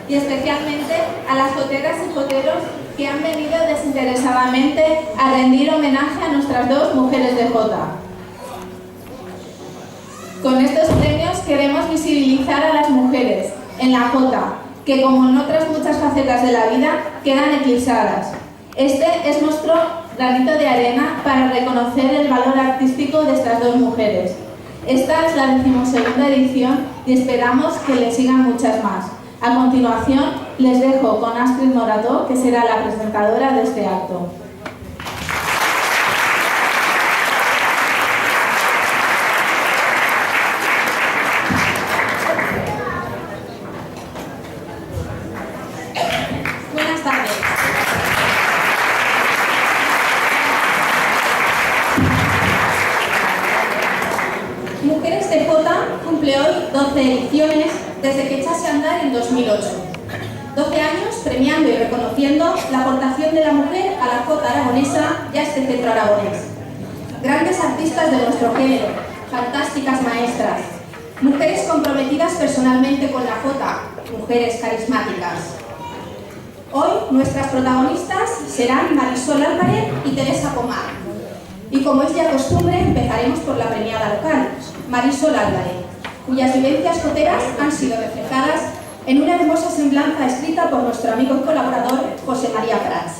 y especialmente a las joteras y joteros que han venido desinteresadamente a rendir homenaje a nuestras dos mujeres de jota. Con estos premios queremos visibilizar a las mujeres en la jota, que como en otras muchas facetas de la vida quedan eclipsadas. Este es nuestro granito de arena para reconocer el valor artístico de estas dos mujeres. Esta es la 12ª edición y esperamos que le sigan muchas más. A continuación, les dejo con Astrid Morató, que será la presentadora de este acto. Buenas tardes. Mujeres de Jota cumple hoy 12 ediciones desde que echase a andar en 2008. 12 años premiando y reconociendo la aportación de la mujer a la jota aragonesa y a este centro aragonés. Grandes artistas de nuestro género, fantásticas maestras, mujeres comprometidas personalmente con la jota, mujeres carismáticas. Hoy nuestras protagonistas serán Marisol Álvarez y Teresa Pomar. Y como es ya costumbre, empezaremos por la premiada local, Marisol Álvarez, cuyas vivencias joteras han sido reflejadas en una hermosa semblanza escrita por nuestro amigo y colaborador José María Prats.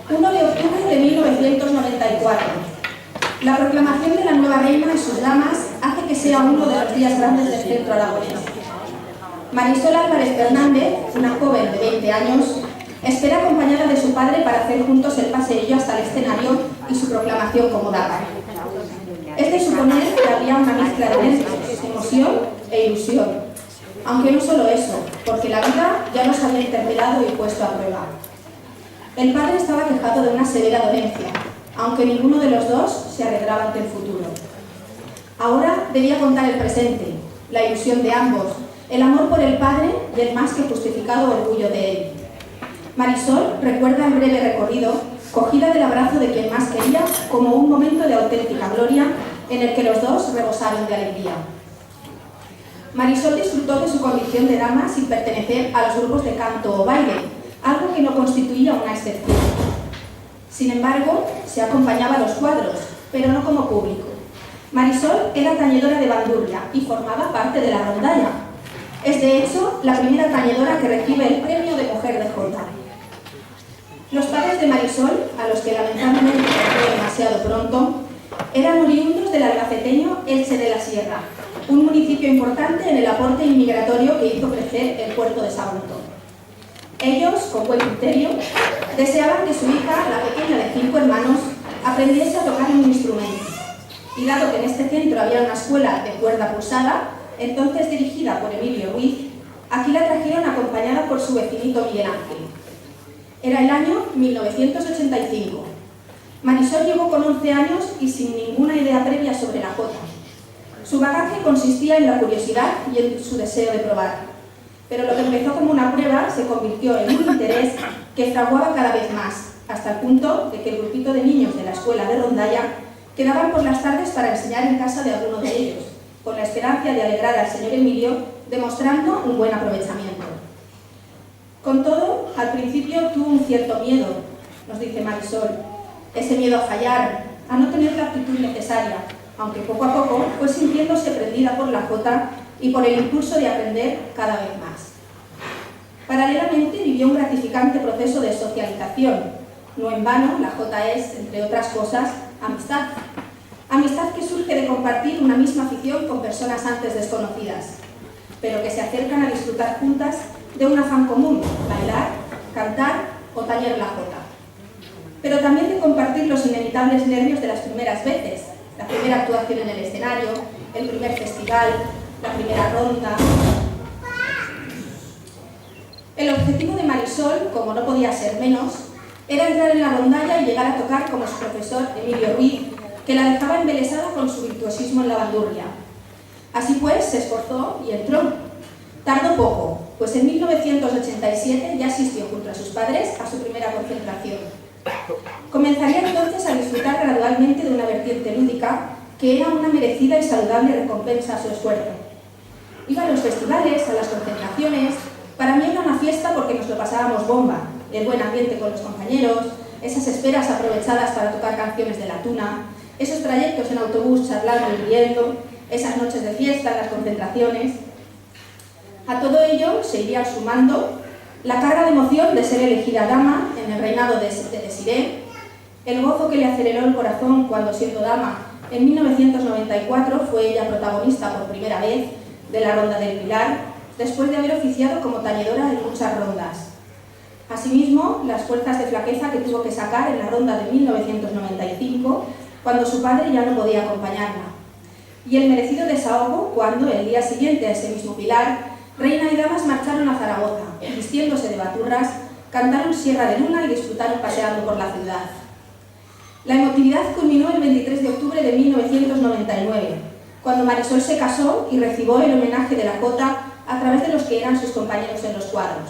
1 de octubre de 1994. La proclamación de la nueva reina y sus damas hace que sea uno de los días grandes del centro aragonés. Marisol Álvarez Fernández, una joven de 20 años, espera acompañada de su padre para hacer juntos el paseillo hasta el escenario y su proclamación como dama. Es de suponer que había una mezcla de nervios, emoción e ilusión. Aunque no solo eso, porque la vida ya los había interpelado y puesto a prueba. El padre estaba quejado de una severa dolencia, aunque ninguno de los dos se arreglaba ante el futuro. Ahora debía contar el presente, la ilusión de ambos, el amor por el padre y el más que justificado orgullo de él. Marisol recuerda el breve recorrido, cogida del abrazo de quien más quería, como un momento de auténtica gloria en el que los dos rebosaron de alegría. Marisol disfrutó de su condición de dama sin pertenecer a los grupos de canto o baile, algo que no constituía una excepción. Sin embargo, se acompañaba a los cuadros, pero no como público. Marisol era tañedora de bandurria y formaba parte de la rondalla. Es de hecho la primera tañedora que recibe el premio de Mujer de Jota. Los padres de Marisol, a los que lamentablemente perdió demasiado pronto, eran oriundos del albaceteño Elche de la Sierra, un municipio importante en el aporte inmigratorio que hizo crecer el puerto de Sagunto. Ellos, con buen criterio, deseaban que su hija, la pequeña de 5 hermanos, aprendiese a tocar un instrumento. Y dado que en este centro había una escuela de cuerda pulsada, entonces dirigida por Emilio Ruiz, aquí la trajeron acompañada por su vecinito Miguel Ángel. Era el año 1985. Marisol llegó con 11 años y sin ninguna idea previa sobre la jota. Su bagaje consistía en la curiosidad y en su deseo de probar. Pero lo que empezó como una prueba se convirtió en un interés que fraguaba cada vez más, hasta el punto de que el grupito de niños de la escuela de rondalla quedaban por las tardes para enseñar en casa de alguno de ellos, con la esperanza de alegrar al señor Emilio, demostrando un buen aprovechamiento. Con todo, al principio tuvo un cierto miedo, nos dice Marisol, ese miedo a fallar, a no tener la aptitud necesaria, aunque poco a poco fue sintiéndose prendida por la jota y por el impulso de aprender cada vez más. Paralelamente vivió un gratificante proceso de socialización. No en vano, la jota es, entre otras cosas, amistad. Amistad que surge de compartir una misma afición con personas antes desconocidas, pero que se acercan a disfrutar juntas de un afán común, bailar, cantar o tañer la jota. Pero también de compartir los inevitables nervios de las primeras veces, la primera actuación en el escenario, el primer festival, la primera ronda. El objetivo de Marisol, como no podía ser menos, era entrar en la rondalla y llegar a tocar como su profesor Emilio Ruiz, que la dejaba embelesada con su virtuosismo en la bandurria. Así pues, se esforzó y entró. Tardó poco, pues en 1987 ya asistió junto a sus padres a su primera concentración. Comenzaría entonces a disfrutar gradualmente de una vertiente lúdica que era una merecida y saludable recompensa a su esfuerzo. Iba a los festivales, a las concentraciones. Para mí era una fiesta porque nos lo pasábamos bomba, el buen ambiente con los compañeros, esas esperas aprovechadas para tocar canciones de la tuna, esos trayectos en autobús charlando y riendo, esas noches de fiesta, las concentraciones. A todo ello se iría sumando la carga de emoción de ser elegida dama en el reinado de Desirée, el gozo que le aceleró el corazón cuando, siendo dama, en 1994 fue ella protagonista por primera vez de la Ronda del Pilar, después de haber oficiado como tañedora en muchas rondas. Asimismo, las fuerzas de flaqueza que tuvo que sacar en la Ronda de 1995, cuando su padre ya no podía acompañarla. Y el merecido desahogo cuando, el día siguiente a ese mismo Pilar, reina y damas marcharon a Zaragoza, vistiéndose de baturras, cantaron Sierra de Luna y disfrutaron paseando por la ciudad. La emotividad culminó el 23 de octubre de 1999, cuando Marisol se casó y recibió el homenaje de la Jota a través de los que eran sus compañeros en los cuadros.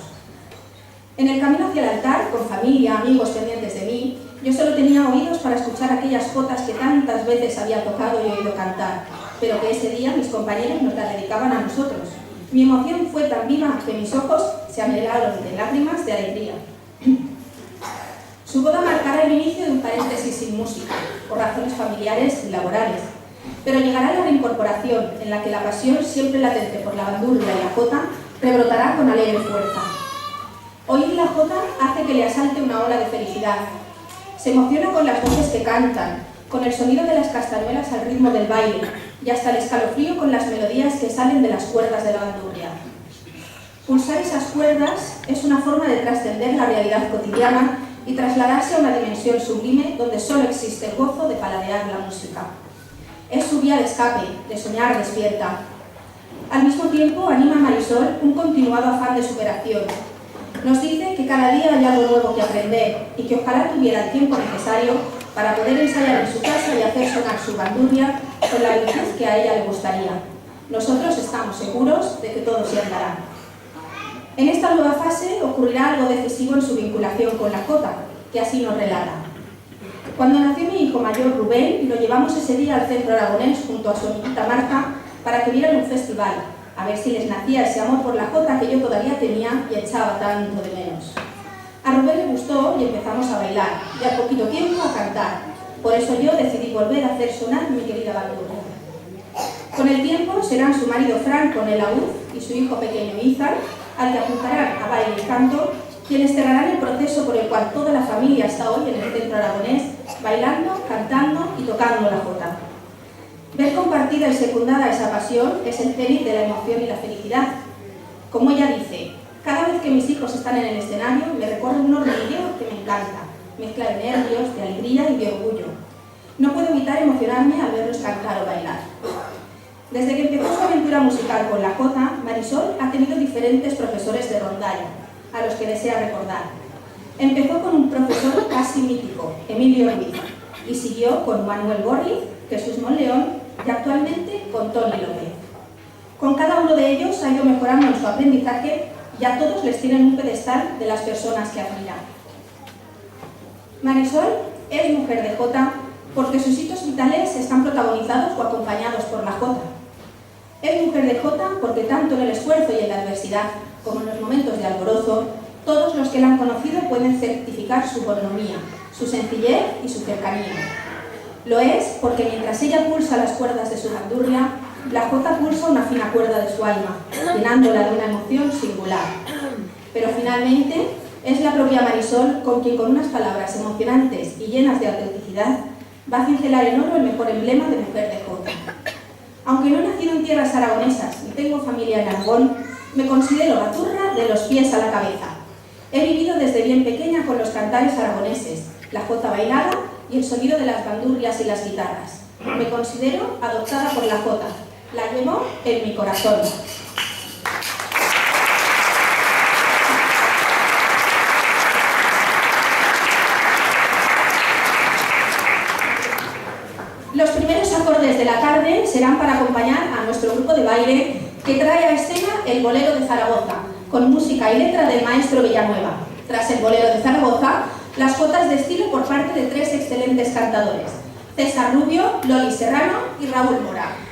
En el camino hacia el altar, con familia, amigos pendientes de mí, yo solo tenía oídos para escuchar aquellas jotas que tantas veces había tocado y oído cantar, pero que ese día mis compañeros nos la dedicaban a nosotros. Mi emoción fue tan viva que mis ojos se anhelaron de lágrimas de alegría. Su boda marcará el inicio de un paréntesis sin música, por razones familiares y laborales, pero llegará la reincorporación, en la que la pasión, siempre latente por la bandurria y la jota, rebrotará con alegre fuerza. Oír la jota hace que le asalte una ola de felicidad. Se emociona con las voces que cantan, con el sonido de las castañuelas al ritmo del baile, y hasta el escalofrío con las melodías que salen de las cuerdas de la bandurria. Pulsar esas cuerdas es una forma de trascender la realidad cotidiana y trasladarse a una dimensión sublime donde solo existe el gozo de paladear la música. Es su vía de escape, de soñar despierta. Al mismo tiempo anima a Marisol un continuado afán de superación. Nos dice que cada día hay algo nuevo que aprender y que ojalá tuviera el tiempo necesario para poder ensayar en su casa y hacer sonar su bandurria con la virtud que a ella le gustaría. Nosotros estamos seguros de que todo se andará. En esta nueva fase ocurrirá algo decisivo en su vinculación con la jota, que así nos relata. Cuando nació mi hijo mayor Rubén, lo llevamos ese día al centro aragonés junto a su amiguita Marta para que vieran un festival, a ver si les nacía ese amor por la jota que yo todavía tenía y echaba tanto de menos. A Rubén le gustó y empezamos a bailar, y al poquito tiempo a cantar. Por eso yo decidí volver a hacer sonar mi querida bandurria. Con el tiempo serán su marido Fran con el laúd y su hijo pequeño Izar, al que apuntarán a baile y canto, quienes cerrarán el proceso por el cual toda la familia está hoy en el centro aragonés, bailando, cantando y tocando la jota. Ver compartida y secundada esa pasión es el cenit de la emoción y la felicidad. Como ella dice, cada vez que mis hijos están en el escenario me recorre un hormigueo que me encanta, mezcla de nervios, de alegría y de orgullo. No puedo evitar emocionarme al verlos cantar o bailar. Desde que empezó su aventura musical con la jota, Marisol ha tenido diferentes profesores de rondalla, a los que desea recordar. Empezó con un profesor casi mítico, Emilio Ruiz, y siguió con Manuel Gorri, Jesús Monleón y actualmente con Tony López. Con cada uno de ellos ha ido mejorando en su aprendizaje y a todos les tienen un pedestal de las personas que admiran. Marisol es mujer de jota porque sus hitos vitales están protagonizados o acompañados por la jota. Es mujer de jota porque tanto en el esfuerzo y en la adversidad como en los momentos de alborozo, todos los que la han conocido pueden certificar su bonomía, su sencillez y su cercanía. Lo es porque mientras ella pulsa las cuerdas de su bandurria, la jota pulsa una fina cuerda de su alma, llenándola de una emoción singular. Pero finalmente es la propia Marisol con quien con unas palabras emocionantes y llenas de autenticidad va a cincelar en oro el mejor emblema de mujer de jota. Aunque no he nacido en tierras aragonesas ni tengo familia en Aragón, me considero baturra de los pies a la cabeza. He vivido desde bien pequeña con los cantares aragoneses, la jota bailada y el sonido de las bandurrias y las guitarras. Me considero adoptada por la jota. La llevo en mi corazón. Los primeros acordes de la tarde serán para acompañar a nuestro grupo de baile que trae a escena el Bolero de Zaragoza, con música y letra del maestro Villanueva. Tras el Bolero de Zaragoza, las jotas de estilo por parte de tres excelentes cantadores: César Rubio, Loli Serrano y Raúl Mora.